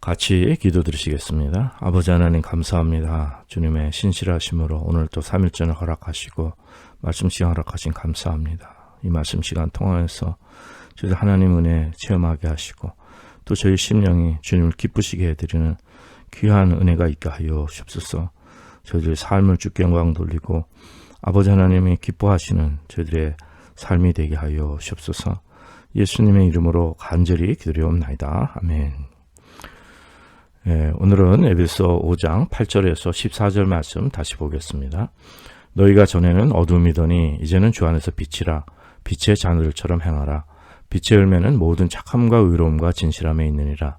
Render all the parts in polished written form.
같이 기도 드리시겠습니다. 아버지 하나님 감사합니다. 주님의 신실하심으로 오늘 또 3일전을 허락하시고 말씀 시간 허락하신 감사합니다. 이 말씀 시간 통하여서 저희들 하나님 은혜 체험하게 하시고 또 저희 심령이 주님을 기쁘시게 해드리는 귀한 은혜가 있게 하여 주옵소서. 저희들의 삶을 주께 영광 돌리고 아버지 하나님이 기뻐하시는 저희들의 삶이 되게 하여 주옵소서. 예수님의 이름으로 간절히 기도리옵나이다. 아멘. 오늘은 에베소 5장 8절에서 14절 말씀 다시 보겠습니다. 너희가 전에는 어둠이더니 이제는 주 안에서 빛이라. 빛의 자녀들처럼 행하라. 빛의 열매는 모든 착함과 의로움과 진실함에 있느니라.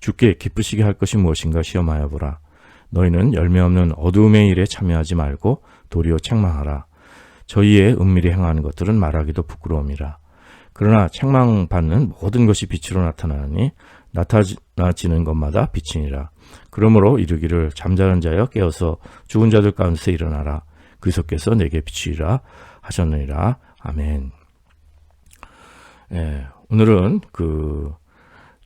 주께 기쁘시게 할 것이 무엇인가 시험하여 보라. 너희는 열매 없는 어두움의 일에 참여하지 말고 도리어 책망하라. 저희의 은밀히 행하는 것들은 말하기도 부끄러움이라. 그러나 책망받는 모든 것이 빛으로 나타나니 나타나지는 것마다 빛이니라. 그러므로 이르기를 잠자는 자여 깨어서 죽은 자들 가운데서 일어나라. 그리스도께서 내게 빛이라 하셨느니라. 아멘. 오늘은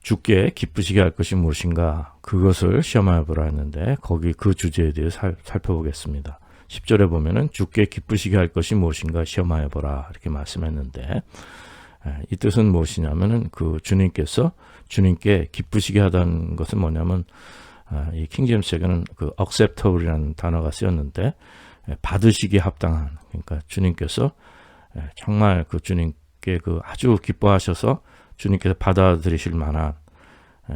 주께 기쁘시게 할 것이 무엇인가 그것을 시험하여 보라 했는데 거기 그 주제에 대해 살펴보겠습니다. 10절에 보면은 주께 기쁘시게 할 것이 무엇인가 시험하여 보라 이렇게 말씀했는데 이 뜻은 무엇이냐면은 주님께서 주님께 기쁘시게 하다는 것은 뭐냐면 이 킹제임스에게는 acceptable이라는 단어가 쓰였는데 받으시기에 합당한, 그러니까 주님께서 정말 주님께 아주 기뻐하셔서 주님께서 받아들이실 만한,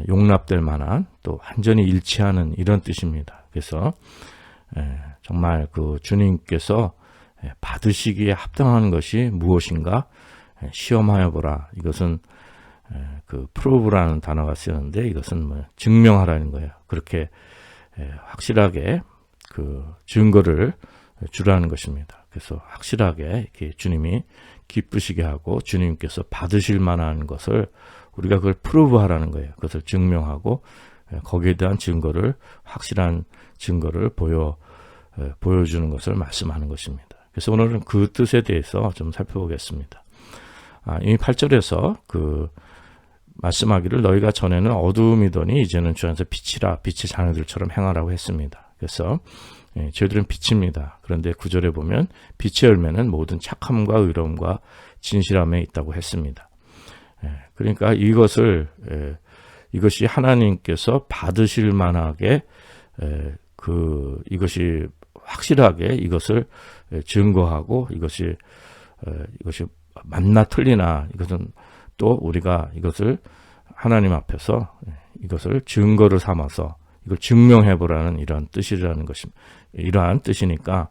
용납될 만한, 또 완전히 일치하는 이런 뜻입니다. 그래서 정말 주님께서 받으시기에 합당한 것이 무엇인가 시험하여 보라. 이것은 prove라는 단어가 쓰였는데 이것은 증명하라는 거예요. 그렇게 확실하게 증거를 주라는 것입니다. 그래서 확실하게 이렇게 주님이 기쁘시게 하고 주님께서 받으실 만한 것을 우리가 그걸 프로브하라는 거예요. 그것을 증명하고 거기에 대한 증거를, 확실한 증거를 보여주는 것을 말씀하는 것입니다. 그래서 오늘은 그 뜻에 대해서 좀 살펴보겠습니다. 이미 8절에서 말씀하기를 너희가 전에는 어두움이더니 이제는 주 안에서 빛이라. 빛의 자녀들처럼 행하라고 했습니다. 그래서 저희들은 빛입니다. 그런데 9절에 보면 빛의 열매는 모든 착함과 의로움과 진실함에 있다고 했습니다. 그러니까 이것이 하나님께서 받으실 만하게 이것이 확실하게 이것을 증거하고 이것이 맞나 틀리나 이것은 또 우리가 이것을 하나님 앞에서 이것을 증거를 삼아서 이걸 증명해 보라는 이러한 뜻이라는 것입니다. 이러한 뜻이니까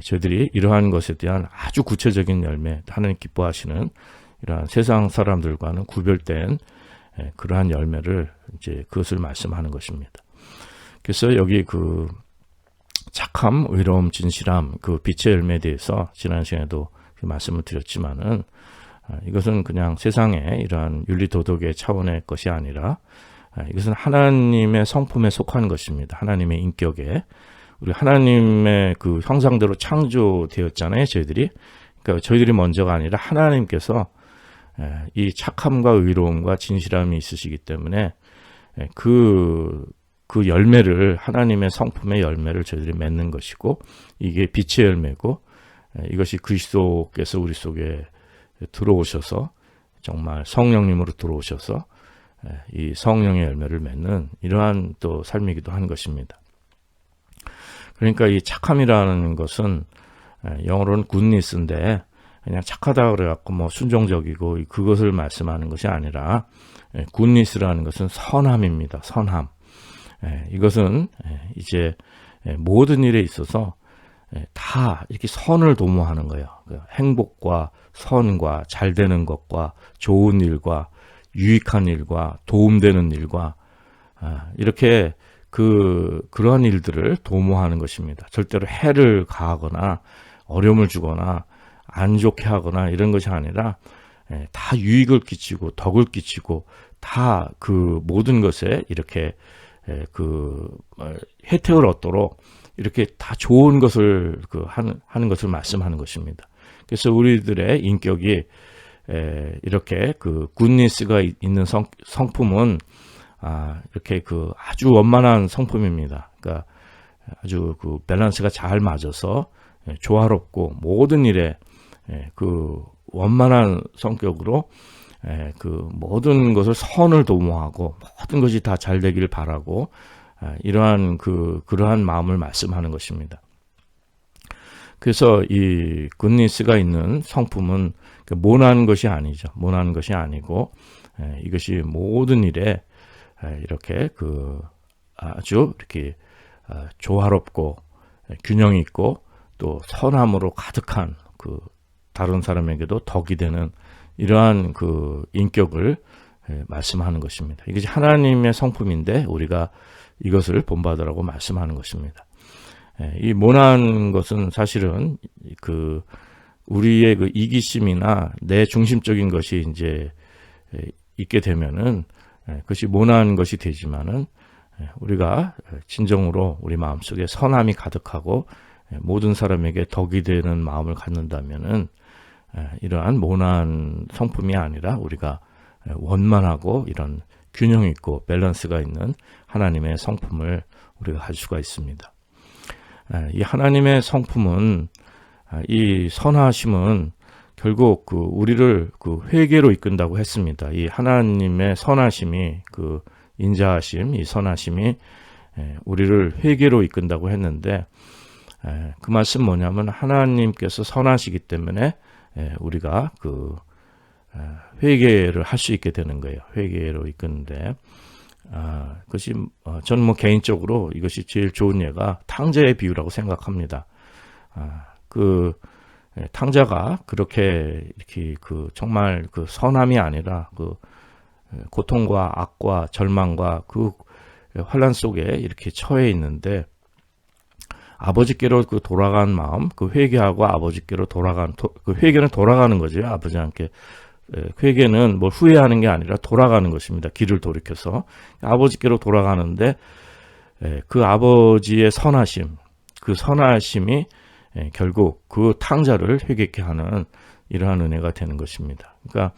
저희들이 이러한 것에 대한 아주 구체적인 열매, 하나님 기뻐하시는 이러한 세상 사람들과는 구별된 그러한 열매를 이제 그것을 말씀하는 것입니다. 그래서 여기 착함, 의로움, 진실함, 빛의 열매에 대해서 지난 시간에도 말씀을 드렸지만은 이것은 그냥 세상의 이러한 윤리 도덕의 차원의 것이 아니라 이것은 하나님의 성품에 속한 것입니다. 하나님의 인격에. 우리 하나님의 형상대로 창조되었잖아요, 저희들이. 그러니까 저희들이 먼저가 아니라 하나님께서 이 착함과 의로움과 진실함이 있으시기 때문에 그 열매를, 하나님의 성품의 열매를 저희들이 맺는 것이고, 이게 빛의 열매고, 이것이 그리스도께서 우리 속에 들어오셔서 정말 성령님으로 들어오셔서 이 성령의 열매를 맺는 이러한 또 삶이기도 한 것입니다. 그러니까 이 착함이라는 것은 영어로는 goodness인데 그냥 착하다 그래갖고 순종적이고 그것을 말씀하는 것이 아니라 goodness라는 것은 선함입니다. 선함. 이것은 이제 모든 일에 있어서 다 이렇게 선을 도모하는 거예요. 행복과 선과 잘 되는 것과 좋은 일과 유익한 일과 도움되는 일과 이렇게 그러한 일들을 도모하는 것입니다. 절대로 해를 가하거나 어려움을 주거나 안 좋게 하거나 이런 것이 아니라 다 유익을 끼치고 덕을 끼치고 다 모든 것에 이렇게 혜택을 얻도록 이렇게 다 좋은 것을 하는 것을 말씀하는 것입니다. 그래서 우리들의 인격이 이렇게 굿니스가 있는 성품은 이렇게 그 아주 원만한 성품입니다. 그러니까 아주 그 밸런스가 잘 맞아서 조화롭고 모든 일에 그 원만한 성격으로 그 모든 것을 선을 도모하고 모든 것이 다 잘 되기를 바라고 이러한 그러한 마음을 말씀하는 것입니다. 그래서 이 굿니스가 있는 성품은 모난 것이 아니죠. 모난 것이 아니고 이것이 모든 일에 이렇게 그 아주 이렇게 조화롭고 균형 있고 또 선함으로 가득한 그 다른 사람에게도 덕이 되는 이러한 그 인격을 말씀하는 것입니다. 이것이 하나님의 성품인데 우리가 이것을 본받으라고 말씀하는 것입니다. 이 모난 것은 사실은 그 우리의 그 이기심이나 내 중심적인 것이 이제 있게 되면은 그것이 모난 것이 되지만은 우리가 진정으로 우리 마음속에 선함이 가득하고 모든 사람에게 덕이 되는 마음을 갖는다면은 이러한 모난 성품이 아니라 우리가 원만하고 이런 균형 있고 밸런스가 있는 하나님의 성품을 우리가 할 수가 있습니다. 이 하나님의 성품은 이 선하심은 결국 그 우리를 그 회개로 이끈다고 했습니다. 이 하나님의 선하심이 그 인자하심, 이 선하심이 우리를 회개로 이끈다고 했는데 그 말씀 뭐냐면 하나님께서 선하시기 때문에 우리가 그 회개를 할 수 있게 되는 거예요. 회개로 이끄는데 그것이 저는 뭐 개인적으로 이것이 제일 좋은 예가 탕자의 비유라고 생각합니다. 그 탕자가 그렇게 이렇게 그 정말 그 선함이 아니라 그 고통과 악과 절망과 그 환란 속에 이렇게 처해 있는데 아버지께로 그 돌아간 마음, 그 회개하고 아버지께로 돌아간 그 회개는 돌아가는 거죠. 아버지한테 회개는 뭐 후회하는 게 아니라 돌아가는 것입니다. 길을 돌이켜서 아버지께로 돌아가는데 그 아버지의 선하심, 그 선하심이 결국 그 탕자를 회개케 하는 이러한 은혜가 되는 것입니다. 그러니까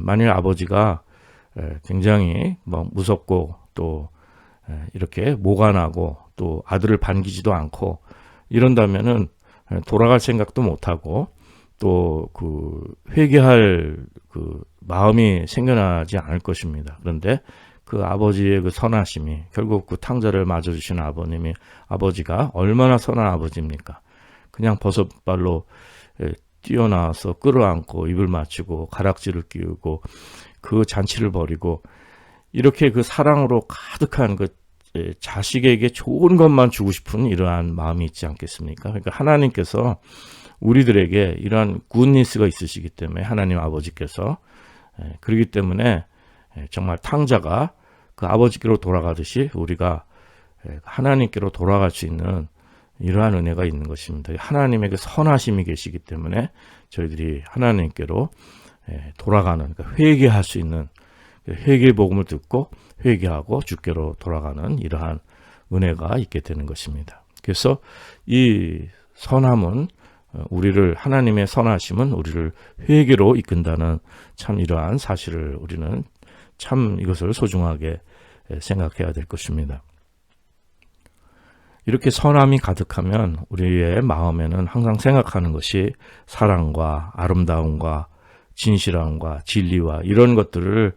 만일 아버지가 굉장히 뭐 무섭고 또 이렇게 모관하고 또 아들을 반기지도 않고 이런다면은 돌아갈 생각도 못하고 또 그 회개할 그 마음이 생겨나지 않을 것입니다. 그런데 그 아버지의 그 선하심이 결국 그 탕자를 맞아주신 아버지가 얼마나 선한 아버지입니까? 그냥 버섯발로 뛰어나와서 끌어안고 입을 맞추고 가락지를 끼우고 그 잔치를 벌이고 이렇게 그 사랑으로 가득한 그 자식에게 좋은 것만 주고 싶은 이러한 마음이 있지 않겠습니까? 그러니까 하나님께서 우리들에게 이러한 굿니스가 있으시기 때문에 하나님 아버지께서 그렇기 때문에 정말 탕자가 그 아버지께로 돌아가듯이 우리가 하나님께로 돌아갈 수 있는 이러한 은혜가 있는 것입니다. 하나님에게 선하심이 계시기 때문에 저희들이 하나님께로 돌아가는 그러니까 회개할 수 있는 회개의 복음을 듣고 회개하고 주께로 돌아가는 이러한 은혜가 있게 되는 것입니다. 그래서 이 선함은 우리를 하나님의 선하심은 우리를 회개로 이끈다는 참 이러한 사실을 우리는 참 이것을 소중하게 생각해야 될 것입니다. 이렇게 선함이 가득하면 우리의 마음에는 항상 생각하는 것이 사랑과 아름다움과 진실함과 진리와 이런 것들을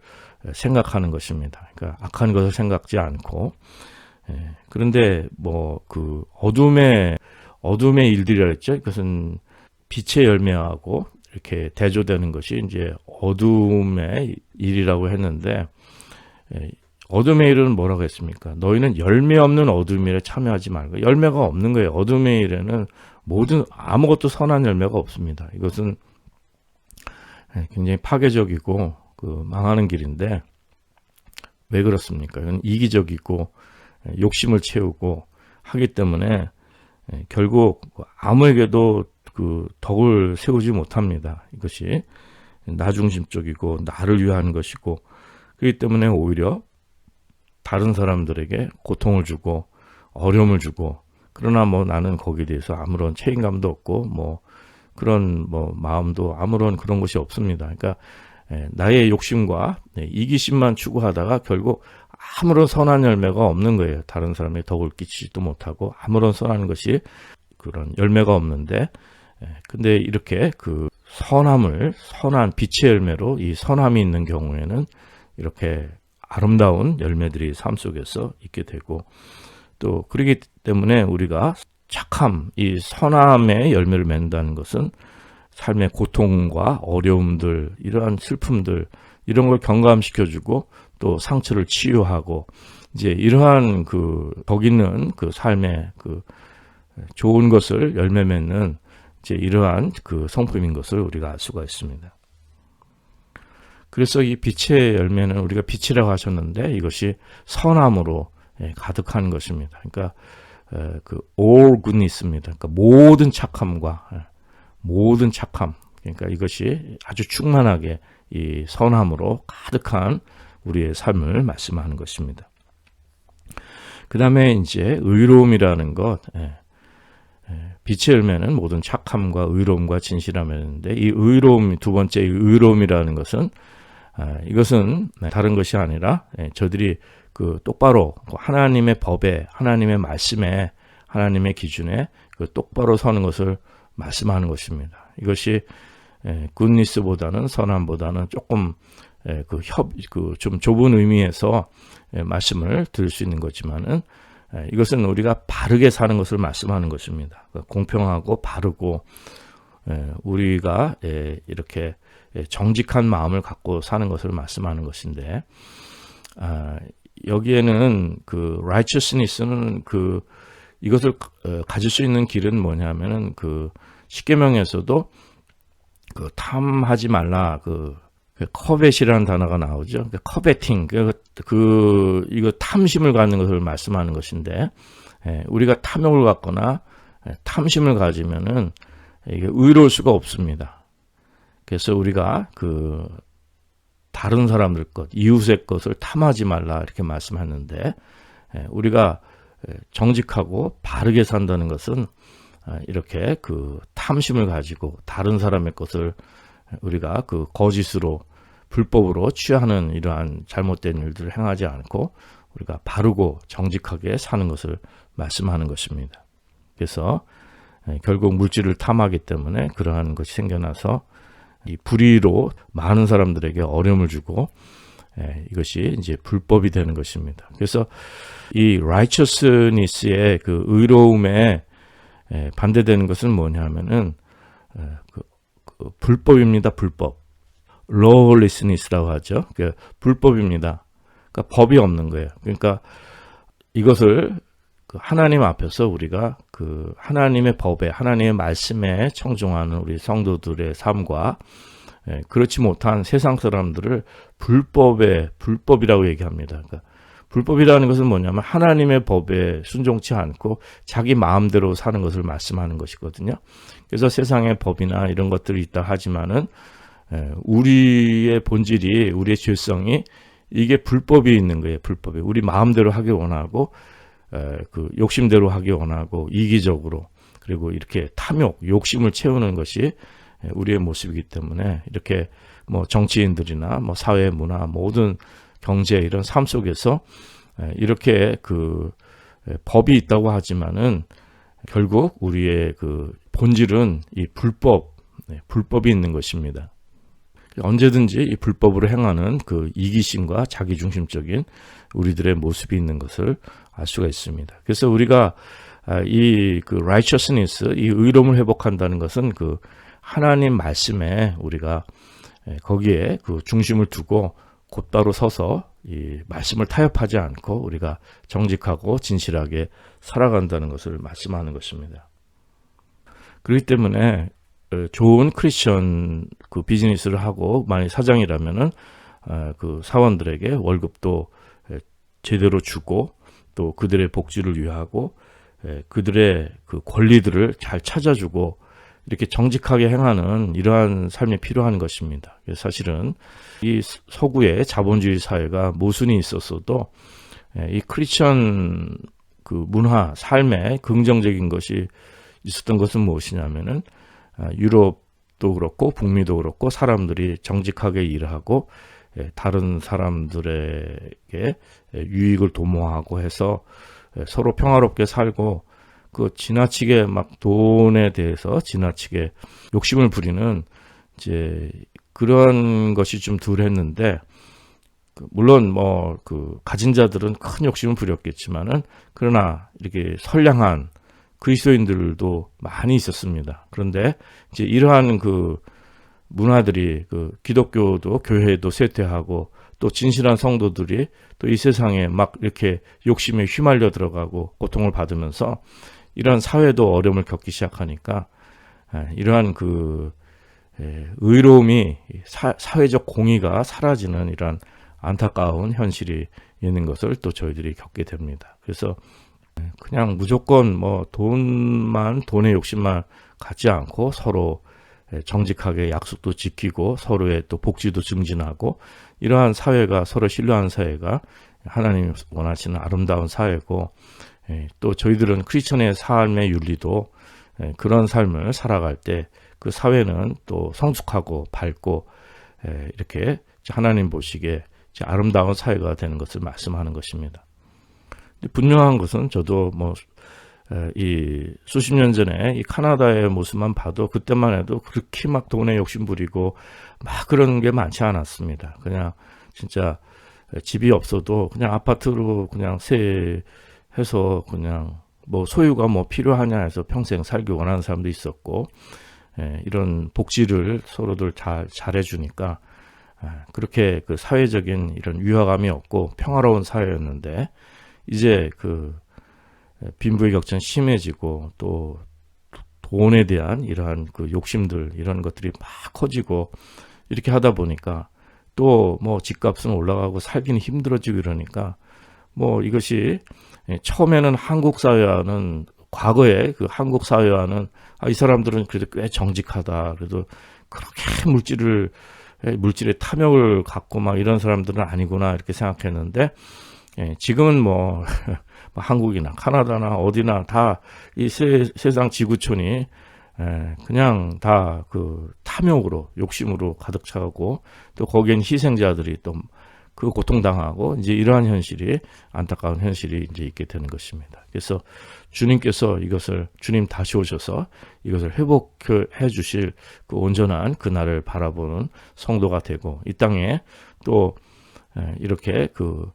생각하는 것입니다. 그러니까 악한 것을 생각지 않고 그런데 뭐 그 어둠의 일들이라 했죠. 이것은 빛의 열매하고 이렇게 대조되는 것이 이제 어둠의 일이라고 했는데 어둠의 일은 뭐라고 했습니까? 너희는 열매 없는 어둠의 일에 참여하지 말고 열매가 없는 거예요. 어둠의 일에는 아무것도 선한 열매가 없습니다. 이것은 굉장히 파괴적이고 그 망하는 길인데 왜 그렇습니까? 이건 이기적이고 욕심을 채우고 하기 때문에 결국 아무에게도 그 덕을 세우지 못합니다. 이것이 나중심적이고 나를 위한 것이고 그렇기 때문에 오히려 다른 사람들에게 고통을 주고 어려움을 주고 그러나 뭐 나는 거기에 대해서 아무런 책임감도 없고 뭐 그런 뭐 마음도 아무런 그런 것이 없습니다. 그러니까 나의 욕심과 이기심만 추구하다가 결국 아무런 선한 열매가 없는 거예요. 다른 사람에 덕을 끼치지도 못하고 아무런 선한 것이 그런 열매가 없는데, 근데 이렇게 그 선한 빛의 열매로 이 선함이 있는 경우에는 이렇게 아름다운 열매들이 삶 속에서 있게 되고, 또 그렇기 때문에 우리가 착함, 이 선함의 열매를 맺는다는 것은 삶의 고통과 어려움들, 이러한 슬픔들, 이런 걸 경감시켜주고 또 상처를 치유하고, 이제 이러한 덕 있는 그 삶의 그 좋은 것을 열매 맺는 이제 이러한 그 성품인 것을 우리가 알 수가 있습니다. 그래서 이 빛의 열매는 우리가 빛이라고 하셨는데 이것이 선함으로 가득한 것입니다. 그러니까 그 all goodness입니다. 그러니까 모든 착함, 그러니까 이것이 아주 충만하게 이 선함으로 가득한 우리의 삶을 말씀하는 것입니다. 그 다음에 이제 의로움이라는 것, 빛의 열매는 모든 착함과 의로움과 진실함이었는데, 이 의로움, 두 번째 의로움이라는 것은 이것은 다른 것이 아니라 저들이 그 똑바로 하나님의 법에, 하나님의 말씀에, 하나님의 기준에 그 똑바로 서는 것을 말씀하는 것입니다. 이것이 굿니스보다는, 선함보다는 조금 좀 좁은 의미에서 말씀을 들을 수 있는 거지만은, 이것은 우리가 바르게 사는 것을 말씀하는 것입니다. 공평하고 바르고, 우리가 이렇게 정직한 마음을 갖고 사는 것을 말씀하는 것인데, 여기에는 그 righteousness는 이것을 가질 수 있는 길은 뭐냐면은 그 십계명에서도 그 탐하지 말라, 커벳이라는 단어가 나오죠. 커베팅, 이거 탐심을 갖는 것을 말씀하는 것인데, 우리가 탐욕을 갖거나 탐심을 가지면은 이게 의로울 수가 없습니다. 그래서 우리가 다른 사람들 것, 이웃의 것을 탐하지 말라 이렇게 말씀하는데, 우리가 정직하고 바르게 산다는 것은 이렇게 탐심을 가지고 다른 사람의 것을 우리가 거짓으로, 불법으로 취하는 이러한 잘못된 일들을 행하지 않고 우리가 바르고 정직하게 사는 것을 말씀하는 것입니다. 그래서 결국 물질을 탐하기 때문에 그러한 것이 생겨나서 이 불의로 많은 사람들에게 어려움을 주고, 이것이 이제 불법이 되는 것입니다. 그래서 이 righteousness의 그 의로움에 반대되는 것은 뭐냐면은 불법입니다. 불법. lawlessness라고 하죠. 불법입니다. 그러니까 법이 없는 거예요. 그러니까 이것을 하나님 앞에서 우리가 하나님의 법에, 하나님의 말씀에 청종하는 우리 성도들의 삶과 그렇지 못한 세상 사람들을 불법이라고 얘기합니다. 그러니까 불법이라는 것은 뭐냐면 하나님의 법에 순종치 않고 자기 마음대로 사는 것을 말씀하는 것이거든요. 그래서 세상의 법이나 이런 것들이 있다 하지만은 우리의 본질이, 우리의 죄성이 이게 불법이 있는 거예요. 불법이. 우리 마음대로 하기 원하고, 욕심대로 하기 원하고, 이기적으로, 그리고 이렇게 탐욕, 욕심을 채우는 것이 우리의 모습이기 때문에, 이렇게 정치인들이나 사회, 문화, 모든 경제 이런 삶 속에서 이렇게 법이 있다고 하지만은 결국 우리의 본질은 이 불법이 있는 것입니다. 언제든지 이 불법으로 행하는 이기심과 자기중심적인 우리들의 모습이 있는 것을 알 수가 있습니다. 그래서 우리가 이 righteousness, 이 의로움을 회복한다는 것은 하나님 말씀에 우리가 거기에 중심을 두고 곧바로 서서 이 말씀을 타협하지 않고 우리가 정직하고 진실하게 살아간다는 것을 말씀하는 것입니다. 그렇기 때문에 좋은 크리스천 비즈니스를 하고 만약 사장이라면은 사원들에게 월급도 제대로 주고 또 그들의 복지를 위하고 그들의 권리들을 잘 찾아주고 이렇게 정직하게 행하는 이러한 삶이 필요한 것입니다. 사실은 이 서구의 자본주의 사회가 모순이 있었어도 이 크리스천 문화, 삶에 긍정적인 것이 있었던 것은 무엇이냐면은 유럽도 그렇고 북미도 그렇고 사람들이 정직하게 일하고 다른 사람들에게 유익을 도모하고 해서 서로 평화롭게 살고, 그 지나치게 막 돈에 대해서 지나치게 욕심을 부리는 이제 그런 것이 좀 덜했는데, 물론 뭐 그 가진 자들은 큰 욕심을 부렸겠지만은, 그러나 이렇게 선량한 그리스도인들도 많이 있었습니다. 그런데 이제 이러한 그 문화들이 그 기독교도 교회도 쇠퇴하고, 또 진실한 성도들이 또 이 세상에 막 이렇게 욕심에 휘말려 들어가고 고통을 받으면서 이러한 사회도 어려움을 겪기 시작하니까, 이러한 그 의로움이 사회적 공의가 사라지는 이러한 안타까운 현실이 있는 것을 또 저희들이 겪게 됩니다. 그래서 그냥 무조건 뭐 돈의 욕심만 갖지 않고 서로 정직하게 약속도 지키고 서로의 또 복지도 증진하고, 이러한 사회가, 서로 신뢰하는 사회가 하나님이 원하시는 아름다운 사회고, 또 저희들은 크리스천의 삶의 윤리도 그런 삶을 살아갈 때 그 사회는 또 성숙하고 밝고 이렇게 하나님 보시기에 아름다운 사회가 되는 것을 말씀하는 것입니다. 분명한 것은, 저도 뭐 이 수십 년 전에 이 카나다의 모습만 봐도 그때만 해도 그렇게 막 돈에 욕심 부리고 막 그런 게 많지 않았습니다. 그냥 진짜 집이 없어도 그냥 아파트로 그냥 세해서 그냥 뭐 소유가 뭐 필요하냐 해서 평생 살기 원하는 사람도 있었고, 이런 복지를 서로들 잘해주니까 그렇게 그 사회적인 이런 위화감이 없고 평화로운 사회였는데, 이제 그 빈부의 격차는 심해지고 또 돈에 대한 이러한 그 욕심들, 이런 것들이 막 커지고 이렇게 하다 보니까 또 뭐 집값은 올라가고 살기는 힘들어지고 이러니까, 뭐 이것이 처음에는 한국 사회와는, 과거에 그 한국 사회와는 이 사람들은 그래도 꽤 정직하다, 그래도 그렇게 물질의 탐욕을 갖고 막 이런 사람들은 아니구나 이렇게 생각했는데, 지금은 뭐 한국이나 카나다나 어디나 다 이 세상 지구촌이 그냥 다 그 탐욕으로, 욕심으로 가득 차고, 또 거기엔 희생자들이 또 그 고통당하고, 이제 이러한 현실이, 안타까운 현실이 이제 있게 되는 것입니다. 그래서 주님께서 이것을, 주님 다시 오셔서 이것을 회복해 주실 그 온전한 그날을 바라보는 성도가 되고, 이 땅에 또 이렇게 그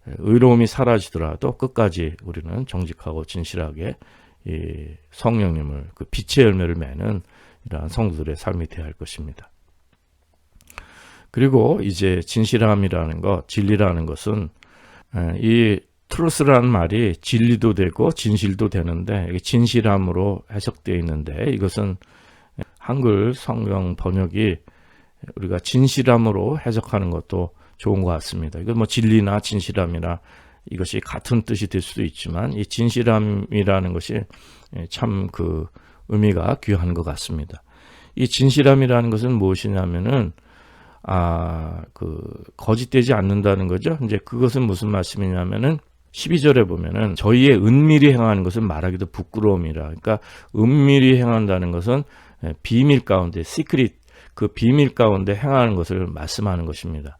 의로움이 사라지더라도 끝까지 우리는 정직하고 진실하게 이 성령님을, 그 빛의 열매를 맺는 이러한 성도들의 삶이 되어야 할 것입니다. 그리고 이제 진실함이라는 것, 진리라는 것은, 이 트루스라는 말이 진리도 되고 진실도 되는데, 진실함으로 해석되어 있는데, 이것은 한글 성경 번역이 우리가 진실함으로 해석하는 것도 좋은 것 같습니다. 이건 뭐 진리나 진실함이나 이것이 같은 뜻이 될 수도 있지만, 이 진실함이라는 것이 참 그 의미가 귀한 것 같습니다. 이 진실함이라는 것은 무엇이냐면은, 그 거짓되지 않는다는 거죠. 이제 그것은 무슨 말씀이냐면은, 12절에 보면은 저희의 은밀히 행하는 것은 말하기도 부끄러움이라. 그러니까 은밀히 행한다는 것은 비밀 가운데, 시크릿, 그 비밀 가운데 행하는 것을 말씀하는 것입니다.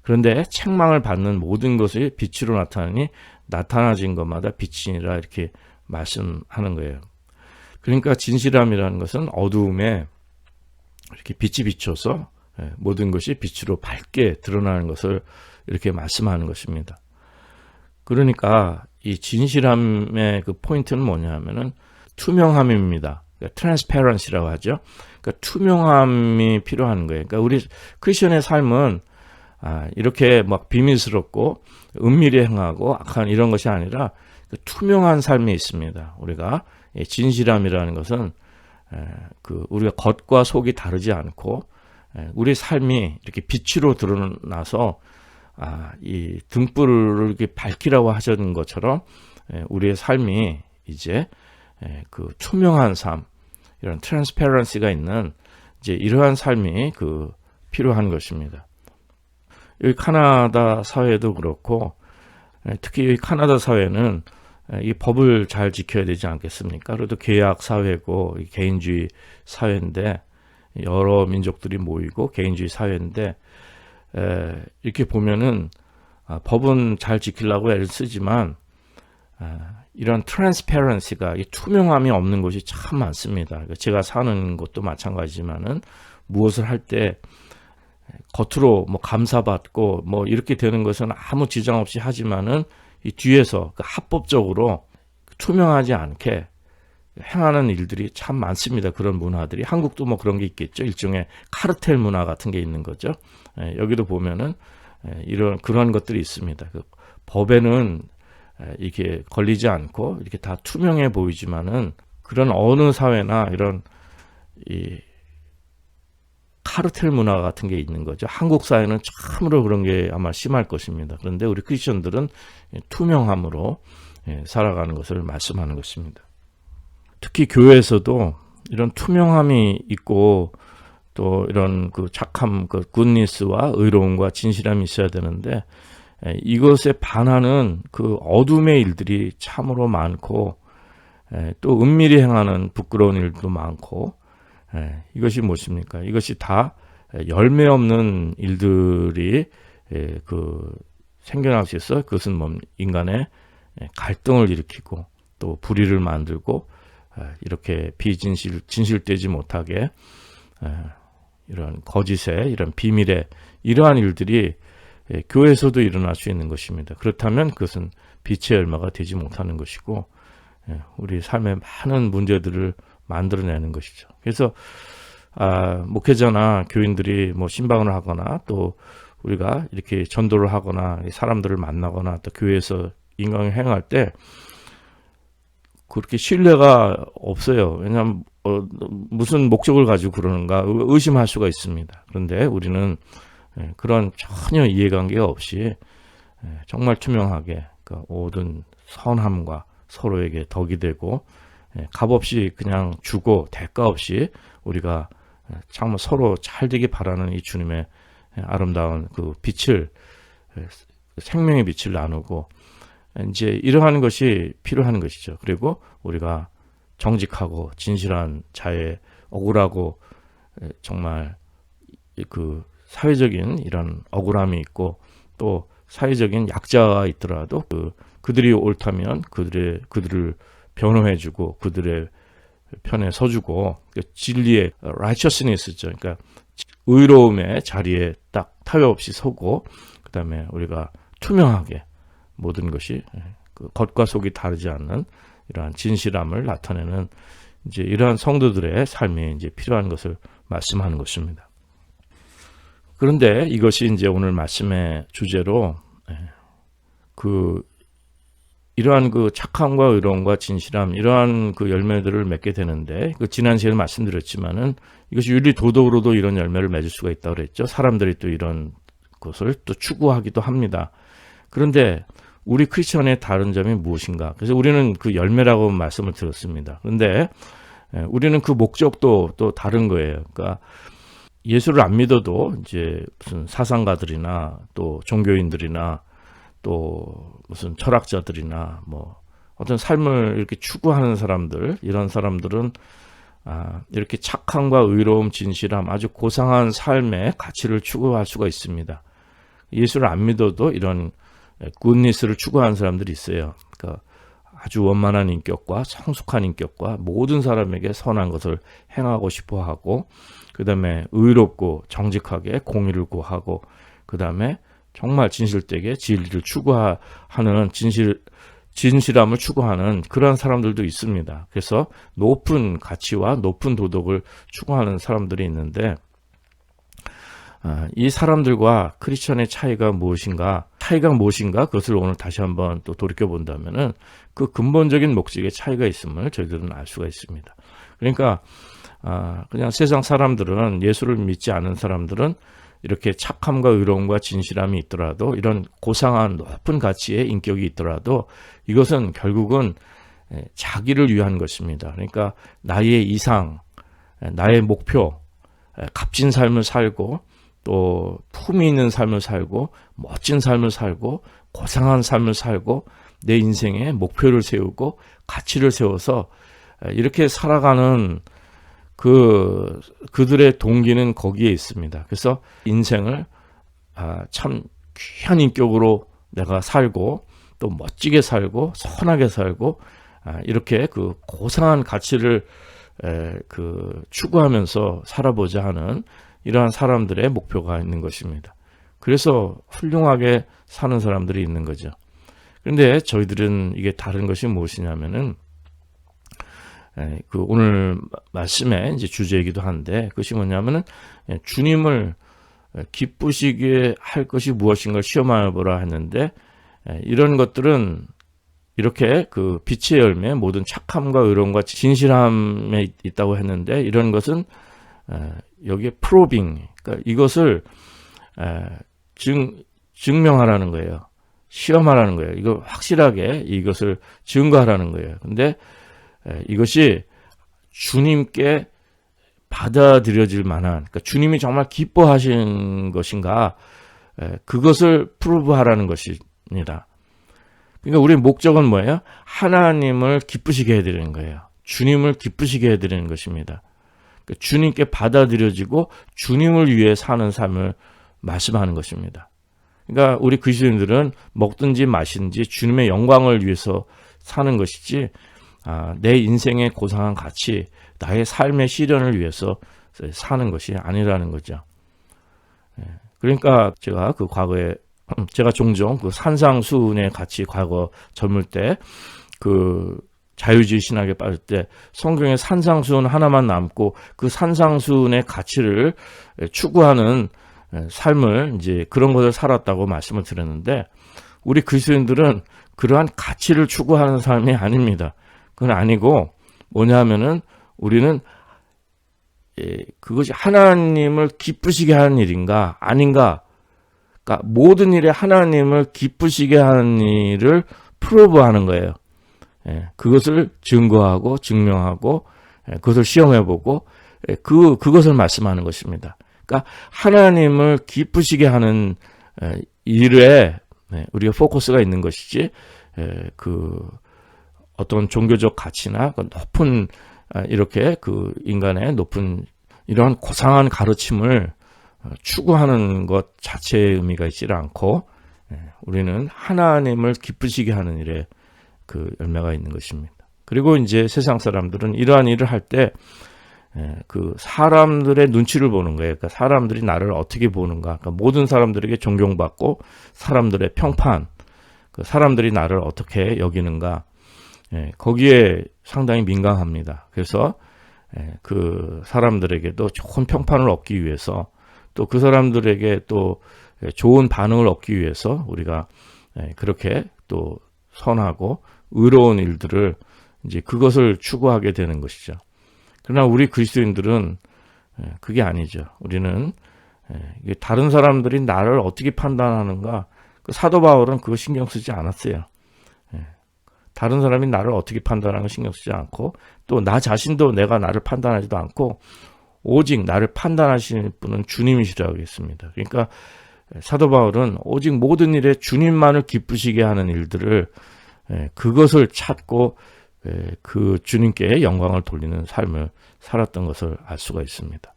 그런데 책망을 받는 모든 것이 빛으로 나타나니 나타나진 것마다 빛이니라, 이렇게 말씀하는 거예요. 그러니까 진실함이라는 것은 어두움에 이렇게 빛이 비춰서 모든 것이 빛으로 밝게 드러나는 것을 이렇게 말씀하는 것입니다. 그러니까 이 진실함의 그 포인트는 뭐냐면은 투명함입니다. 그러니까 transparency라고 하죠. 그러니까 투명함이 필요한 거예요. 그러니까 우리 크리스천의 삶은 이렇게 막 비밀스럽고 은밀히 행하고 악한 이런 것이 아니라 투명한 삶이 있습니다. 우리가 진실함이라는 것은 그 우리가 겉과 속이 다르지 않고, 우리 삶이 이렇게 빛으로 드러나서 이 등불을 이렇게 밝히라고 하셨는 것처럼 우리의 삶이 이제 그 투명한 삶, 이런 트랜스페런시가 있는 이제 이러한 삶이 그 필요한 것입니다. 여기 카나다 사회도 그렇고, 특히 이 카나다 사회는 이 법을 잘 지켜야 되지 않겠습니까? 그래도 계약 사회고 개인주의 사회인데, 여러 민족들이 모이고 개인주의 사회인데, 이렇게 보면은 법은 잘 지키려고 애를 쓰지만 이런 트랜스페런시가, 투명함이 없는 곳이 참 많습니다. 제가 사는 곳도 마찬가지지만은 무엇을 할 때 겉으로 뭐 감사받고 뭐 이렇게 되는 것은 아무 지장 없이 하지만은 이 뒤에서 합법적으로 투명하지 않게 행하는 일들이 참 많습니다. 그런 문화들이. 한국도 뭐 그런 게 있겠죠. 일종의 카르텔 문화 같은 게 있는 거죠. 여기도 보면은 그런 것들이 있습니다. 법에는 이게 걸리지 않고 이렇게 다 투명해 보이지만은 그런 어느 사회나 이런 이 카르텔 문화 같은 게 있는 거죠. 한국 사회는 참으로 그런 게 아마 심할 것입니다. 그런데 우리 크리스천들은 투명함으로 살아가는 것을 말씀하는 것입니다. 특히 교회에서도 이런 투명함이 있고 또 이런 그 착함, 그 굿니스와 의로움과 진실함이 있어야 되는데 이것에 반하는 그 어둠의 일들이 참으로 많고 또 은밀히 행하는 부끄러운 일도 많고 이것이 무엇입니까? 이것이 다 열매 없는 일들이 생겨날 수 있어. 그것은 뭐 인간의 갈등을 일으키고 또 불의를 만들고 이렇게 진실되지 못하게 이런 거짓의 이런 비밀의 이러한 일들이 교회에서도 일어날 수 있는 것입니다. 그렇다면 그것은 빛의 열매가 되지 못하는 것이고 우리 삶의 많은 문제들을 만들어내는 것이죠. 그래서 목회자나 교인들이 뭐 신방을 하거나 또 우리가 이렇게 전도를 하거나 사람들을 만나거나 또 교회에서 인간을 행할 때 그렇게 신뢰가 없어요. 왜냐하면 무슨 목적을 가지고 그러는가 의심할 수가 있습니다. 그런데 우리는 그런 전혀 이해관계가 없이 정말 투명하게 모든 선함과 서로에게 덕이 되고 값없이 그냥 주고 대가 없이 우리가 정말 서로 잘 되기 바라는 이 주님의 아름다운 그 빛을, 생명의 빛을 나누고 이제 이러한 것이 필요한 것이죠. 그리고 우리가 정직하고 진실한 자의 억울하고 정말 그 사회적인 이런 억울함이 있고 또 사회적인 약자가 있더라도 그들이 옳다면 그들을 변호해주고 그들의 편에 서주고 진리의 righteousness죠. 그러니까 의로움의 자리에 딱 타협 없이 서고 그다음에 우리가 투명하게 모든 것이 겉과 속이 다르지 않는 이러한 진실함을 나타내는 이제 이러한 성도들의 삶이 이제 필요한 것을 말씀하는 것입니다. 그런데 이것이 이제 오늘 말씀의 주제로 이러한 그 착함과 의로움과 진실함 이러한 그 열매들을 맺게 되는데 지난 시간에 말씀드렸지만은 이것이 윤리 도덕으로도 이런 열매를 맺을 수가 있다고 그랬죠. 사람들이 또 이런 것을 또 추구하기도 합니다. 그런데 우리 크리스천의 다른 점이 무엇인가? 그래서 우리는 그 열매라고 말씀을 드렸습니다. 그런데 우리는 그 목적도 또 다른 거예요. 그러니까 예수를 안 믿어도 이제 무슨 사상가들이나 또 종교인들이나 또 무슨 철학자들이나 뭐 어떤 삶을 이렇게 추구하는 사람들, 이런 사람들은 이렇게 착함과 의로움, 진실함, 아주 고상한 삶의 가치를 추구할 수가 있습니다. 예수를 안 믿어도 이런 굿니스를 추구하는 사람들이 있어요. 그러니까 아주 원만한 인격과 성숙한 인격과 모든 사람에게 선한 것을 행하고 싶어 하고 그 다음에 의롭고 정직하게 공의를 구하고 그 다음에 정말 진실되게 진리를 추구하는 진실함을 추구하는 그런 사람들도 있습니다. 그래서 높은 가치와 높은 도덕을 추구하는 사람들이 있는데 이 사람들과 크리스천의 차이가 무엇인가 그것을 오늘 다시 한번 또 돌이켜본다면은 그 근본적인 목적의 차이가 있음을 저희들은 알 수가 있습니다. 그러니까 그냥 세상 사람들은 예수를 믿지 않은 사람들은 이렇게 착함과 의로움과 진실함이 있더라도 이런 고상한 높은 가치의 인격이 있더라도 이것은 결국은 자기를 위한 것입니다. 그러니까 나의 이상, 나의 목표, 값진 삶을 살고 또 품위 있는 삶을 살고 멋진 삶을 살고 고상한 삶을 살고 내 인생에 목표를 세우고 가치를 세워서 이렇게 살아가는 그들의 동기는 거기에 있습니다. 그래서 인생을 참 귀한 인격으로 내가 살고 또 멋지게 살고 선하게 살고 이렇게 그 고상한 가치를 추구하면서 살아보자 하는 이러한 사람들의 목표가 있는 것입니다. 그래서 훌륭하게 사는 사람들이 있는 거죠. 그런데 저희들은 이게 다른 것이 무엇이냐면은 그 오늘 말씀의 이제 주제이기도 한데 그것이 뭐냐면은 주님을 기쁘시게 할 것이 무엇인가 시험하여 보라 했는데 이런 것들은 이렇게 그 빛의 열매 모든 착함과 의로움과 진실함에 있다고 했는데 이런 것은 여기에 프로빙 그러니까 이것을 증명하라는 거예요. 시험하라는 거예요. 이거 확실하게 이것을 증거하라는 거예요. 근데 이것이 주님께 받아들여질 만한 그러니까 주님이 정말 기뻐하신 것인가 그것을 프루브하라는 것입니다. 그러니까 우리의 목적은 뭐예요? 하나님을 기쁘시게 해드리는 거예요. 주님을 기쁘시게 해드리는 것입니다. 그러니까 주님께 받아들여지고 주님을 위해 사는 삶을 말씀하는 것입니다. 그러니까 우리 그리스도인들은 먹든지 마시든지 주님의 영광을 위해서 사는 것이지 내 인생의 고상한 가치, 나의 삶의 실현을 위해서 사는 것이 아니라는 거죠. 그러니까 제가 그 과거에 제가 종종 그 산상수훈의 가치 과거 젊을 때 그 자유주의 신학에 빠질 때 성경에 산상수훈 하나만 남고 그 산상수훈의 가치를 추구하는 삶을 이제 그런 것을 살았다고 말씀을 드렸는데 우리 그리스도인들은 그러한 가치를 추구하는 삶이 아닙니다. 그건 아니고 뭐냐면은 우리는 그것이 하나님을 기쁘시게 하는 일인가 아닌가 그러니까 모든 일에 하나님을 기쁘시게 하는 일을 프로브하는 거예요. 그것을 증거하고 증명하고 그것을 시험해보고 그것을 말씀하는 것입니다. 그러니까 하나님을 기쁘시게 하는 일에 우리가 포커스가 있는 것이지 그 어떤 종교적 가치나 높은 이렇게 그 인간의 높은 이러한 고상한 가르침을 추구하는 것 자체의 의미가 있지 않고 우리는 하나님을 기쁘시게 하는 일에 그 열매가 있는 것입니다. 그리고 이제 세상 사람들은 이러한 일을 할 때 그 사람들의 눈치를 보는 거예요. 그러니까 사람들이 나를 어떻게 보는가. 그러니까 모든 사람들에게 존경받고 사람들의 평판, 그 사람들이 나를 어떻게 여기는가. 거기에 상당히 민감합니다. 그래서 그 사람들에게도 좋은 평판을 얻기 위해서 또 그 사람들에게 또 좋은 반응을 얻기 위해서 우리가 그렇게 또 선하고 의로운 일들을 이제 그것을 추구하게 되는 것이죠. 그러나 우리 그리스도인들은 그게 아니죠. 우리는 다른 사람들이 나를 어떻게 판단하는가. 그 사도 바울은 그거 신경 쓰지 않았어요. 다른 사람이 나를 어떻게 판단하는 거 신경 쓰지 않고 또 나 자신도 내가 나를 판단하지도 않고 오직 나를 판단하시는 분은 주님이시라고 했습니다. 그러니까 사도 바울은 오직 모든 일에 주님만을 기쁘시게 하는 일들을 그것을 찾고 그 주님께 영광을 돌리는 삶을 살았던 것을 알 수가 있습니다.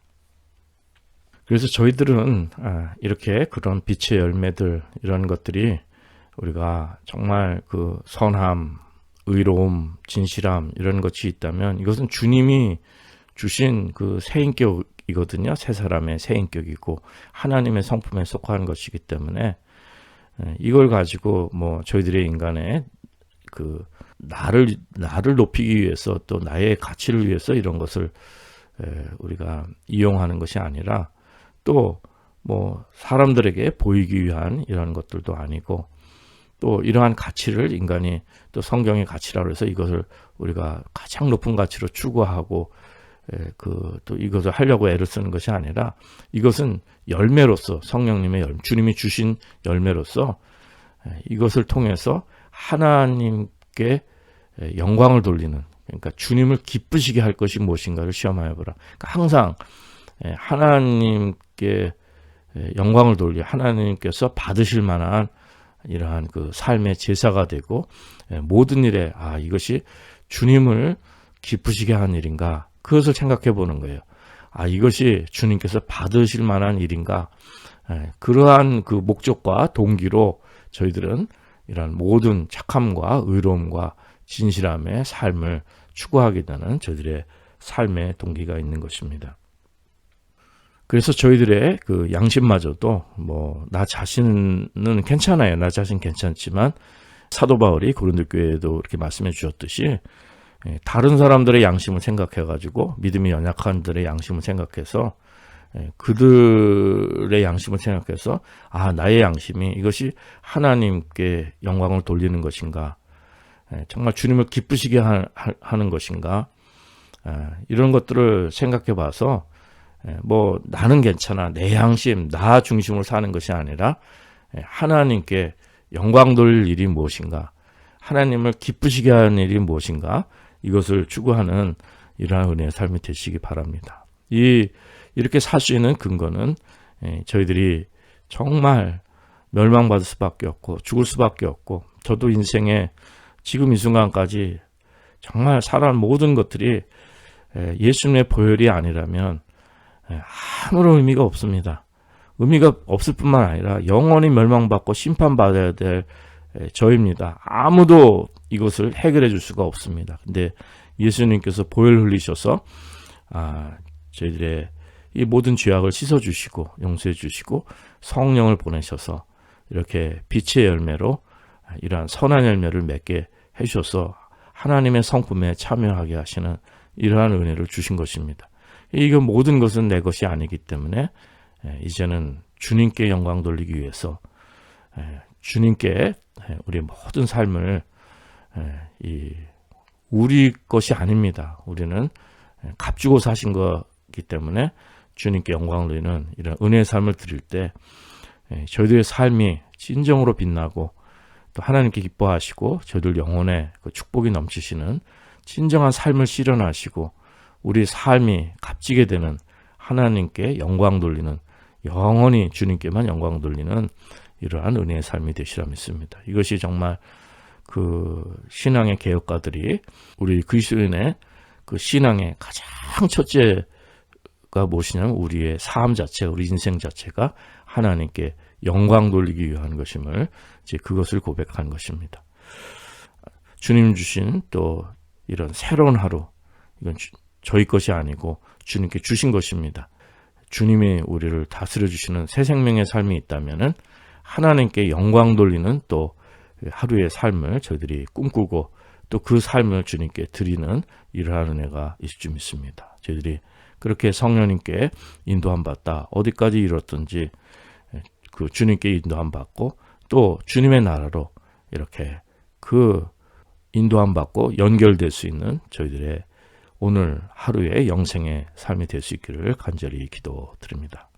그래서 저희들은 이렇게 그런 빛의 열매들 이런 것들이 우리가 정말 그 선함, 의로움, 진실함 이런 것이 있다면 이것은 주님이 주신 그 새 인격이거든요. 새 사람의 새 인격이고 하나님의 성품에 속하는 것이기 때문에 이걸 가지고 뭐 저희들의 인간의 그 나를 높이기 위해서 또 나의 가치를 위해서 이런 것을 우리가 이용하는 것이 아니라 또 뭐 사람들에게 보이기 위한 이런 것들도 아니고 또 이러한 가치를 인간이 또 성경의 가치라고 해서 이것을 우리가 가장 높은 가치로 추구하고 또 이것을 하려고 애를 쓰는 것이 아니라 이것은 열매로서 성령님의 주님이 주신 열매로서 이것을 통해서 하나님께 영광을 돌리는 그러니까 주님을 기쁘시게 할 것이 무엇인가를 시험하여 보라. 그러니까 항상 하나님께 영광을 돌려 하나님께서 받으실 만한 이러한 그 삶의 제사가 되고 모든 일에 이것이 주님을 기쁘시게 하는 일인가 그것을 생각해 보는 거예요. 이것이 주님께서 받으실 만한 일인가 그러한 그 목적과 동기로 저희들은 이런 모든 착함과 의로움과 진실함의 삶을 추구하게 되는 저희들의 삶의 동기가 있는 것입니다. 그래서 저희들의 그 양심마저도 나 자신은 괜찮아요. 나 자신 괜찮지만 사도 바울이 고린도 교회에도 이렇게 말씀해 주셨듯이 다른 사람들의 양심을 생각해 가지고 믿음이 연약한 들의 양심을 생각해서 그들의 양심을 생각해서 나의 양심이 이것이 하나님께 영광을 돌리는 것인가, 정말 주님을 기쁘시게 하는 것인가, 이런 것들을 생각해 봐서 나는 괜찮아, 내 양심, 나 중심으로 사는 것이 아니라 하나님께 영광 돌릴 일이 무엇인가, 하나님을 기쁘시게 하는 일이 무엇인가, 이것을 추구하는 이러한 은혜의 삶이 되시기 바랍니다. 이렇게 살 수 있는 근거는 저희들이 정말 멸망받을 수밖에 없고 죽을 수밖에 없고, 저도 인생에 지금 이 순간까지 정말 살아온 모든 것들이 예수님의 보혈이 아니라면 아무런 의미가 없습니다. 의미가 없을 뿐만 아니라 영원히 멸망받고 심판받아야 될 저입니다. 아무도 이것을 해결해 줄 수가 없습니다. 근데 예수님께서 보혈 흘리셔서 저희들의 이 모든 죄악을 씻어주시고 용서해 주시고 성령을 보내셔서 이렇게 빛의 열매로 이러한 선한 열매를 맺게 해주셔서 하나님의 성품에 참여하게 하시는 이러한 은혜를 주신 것입니다. 이거 모든 것은 내 것이 아니기 때문에 이제는 주님께 영광 돌리기 위해서 주님께 우리 모든 삶을 우리 것이 아닙니다. 우리는 값주고 사신 거기 때문에 주님께 영광을 돌리는 이런 은혜의 삶을 드릴 때 저희들의 삶이 진정으로 빛나고 또 하나님께 기뻐하시고 저희들 영혼에 그 축복이 넘치시는 진정한 삶을 실현하시고 우리 삶이 값지게 되는 하나님께 영광 돌리는, 영원히 주님께만 영광 돌리는 이러한 은혜의 삶이 되시라 믿습니다. 이것이 정말 그 신앙의 개혁가들이 우리 그리스도인의 그 신앙의 가장 첫째가 무엇이냐면 우리의 삶 자체, 우리 인생 자체가 하나님께 영광 돌리기 위한 것임을 이제 그것을 고백한 것입니다. 주님 주신 또 이런 새로운 하루, 이건 저희 것이 아니고 주님께 주신 것입니다. 주님이 우리를 다스려 주시는 새 생명의 삶이 있다면은 하나님께 영광 돌리는 또 하루의 삶을 저희들이 꿈꾸고 또 그 삶을 주님께 드리는 이러한 은혜가 있을 줄 믿습니다. 저희들이 그렇게 성령님께 인도함 받다 어디까지 이뤘든지 그 주님께 인도함 받고 또 주님의 나라로 이렇게 그 인도함 받고 연결될 수 있는 저희들의 오늘 하루의 영생의 삶이 될 수 있기를 간절히 기도드립니다.